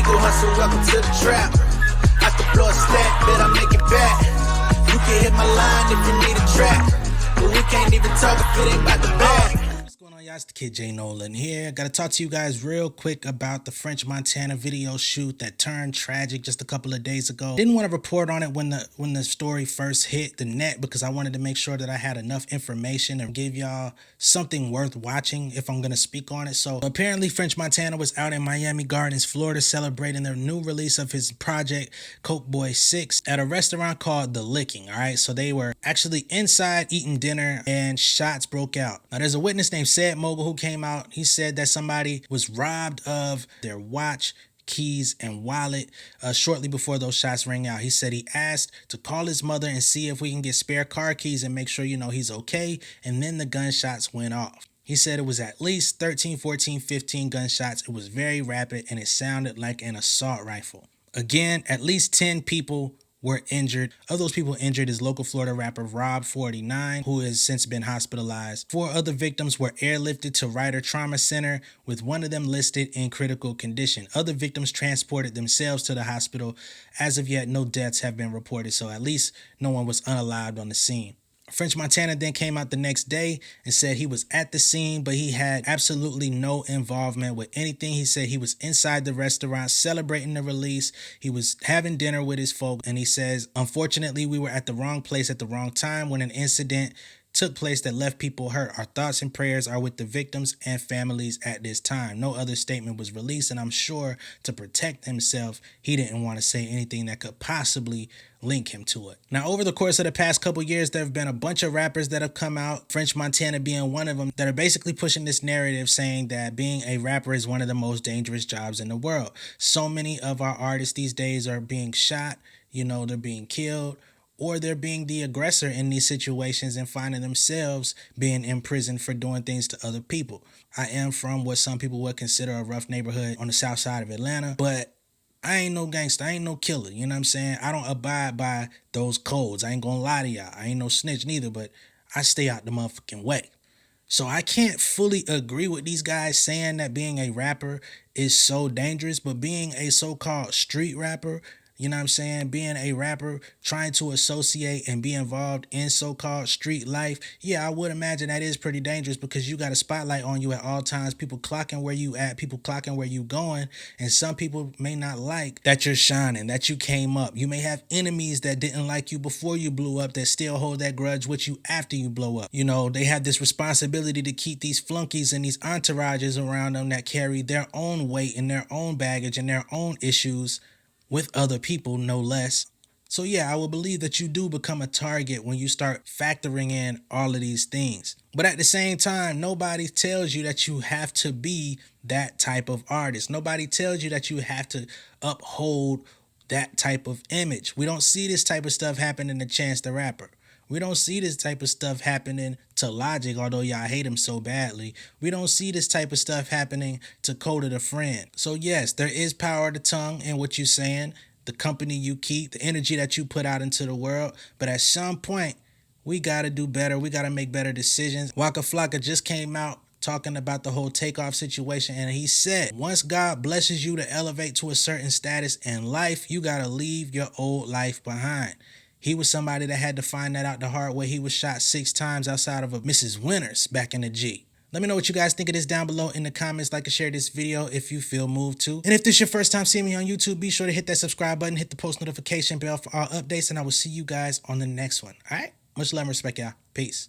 illegal hustle, welcome to the trap. I can blow a stack, bet I make it back. You can hit my line if you need a track, but we can't even talk if it ain't about the bag. What's going on, y'all? It's the kid J Nolan here. Gotta talk to you guys real quick about the French Montana video shoot that turned tragic just a couple of days ago. Didn't want to report on it when the story first hit the net because I wanted to make sure that I had enough information and give y'all something worth watching if I'm gonna speak on it. So apparently French Montana was out in Miami Gardens, Florida, celebrating their new release of his project Coke Boy 6 at a restaurant called The Licking. All right, so they were actually inside eating dinner and shots broke out. Now there's a witness named Said Mogul who came out. He said that somebody was robbed of their watch, keys, and wallet shortly before those shots rang out. He said he asked to call his mother and see if we can get spare car keys and make sure, he's okay. And then the gunshots went off. He said it was at least 13, 14, 15 gunshots. It was very rapid and it sounded like an assault rifle. Again, at least 10 people were injured. Of those people injured is local Florida rapper Rob 49, who has since been hospitalized. 4 other victims were airlifted to Ryder Trauma Center, with one of them listed in critical condition. Other victims transported themselves to the hospital. As of yet, no deaths have been reported, so at least no one was unalived on the scene. French Montana then came out the next day and said he was at the scene, but he had absolutely no involvement with anything. He said he was inside the restaurant celebrating the release. He was having dinner with his folk, and he says, unfortunately, we were at the wrong place at the wrong time when an incident took place that left people hurt. Our thoughts and prayers are with the victims and families at this time. No other statement was released, and I'm sure to protect himself, he didn't want to say anything that could possibly link him to it. Now, over the course of the past couple years, there have been a bunch of rappers that have come out, French Montana being one of them, that are basically pushing this narrative saying that being a rapper is one of the most dangerous jobs in the world. So many of our artists these days are being shot, they're being killed, or they're being the aggressor in these situations and finding themselves being imprisoned for doing things to other people. I am from what some people would consider a rough neighborhood on the south side of Atlanta, but I ain't no gangster. I ain't no killer. You know what I'm saying? I don't abide by those codes. I ain't gonna lie to y'all. I ain't no snitch neither, but I stay out the motherfucking way. So I can't fully agree with these guys saying that being a rapper is so dangerous, but being a so-called street rapper, you know what I'm saying? Being a rapper, trying to associate and be involved in so-called street life, yeah, I would imagine that is pretty dangerous because you got a spotlight on you at all times, people clocking where you at, people clocking where you going, and some people may not like that you're shining, that you came up. You may have enemies that didn't like you before you blew up that still hold that grudge with you after you blow up. They have this responsibility to keep these flunkies and these entourages around them that carry their own weight and their own baggage and their own issues with other people, no less. So yeah, I will believe that you do become a target when you start factoring in all of these things. But at the same time, nobody tells you that you have to be that type of artist. Nobody tells you that you have to uphold that type of image. We don't see this type of stuff happening to Chance the Rapper. We don't see this type of stuff happening to Logic, although y'all hate him so badly. We don't see this type of stuff happening to Coda the Friend. So yes, there is power to tongue in what you're saying, the company you keep, the energy that you put out into the world. But at some point, we got to do better. We got to make better decisions. Waka Flocka just came out talking about the whole takeoff situation, and he said, once God blesses you to elevate to a certain status in life, you got to leave your old life behind. He was somebody that had to find that out the hard way. He was shot 6 times outside of a Mrs. Winters back in the G. Let me know what you guys think of this down below in the comments. Like and share this video if you feel moved to. And if this is your first time seeing me on YouTube, be sure to hit that subscribe button, hit the post notification bell for all updates, and I will see you guys on the next one. All right? Much love and respect, y'all. Peace.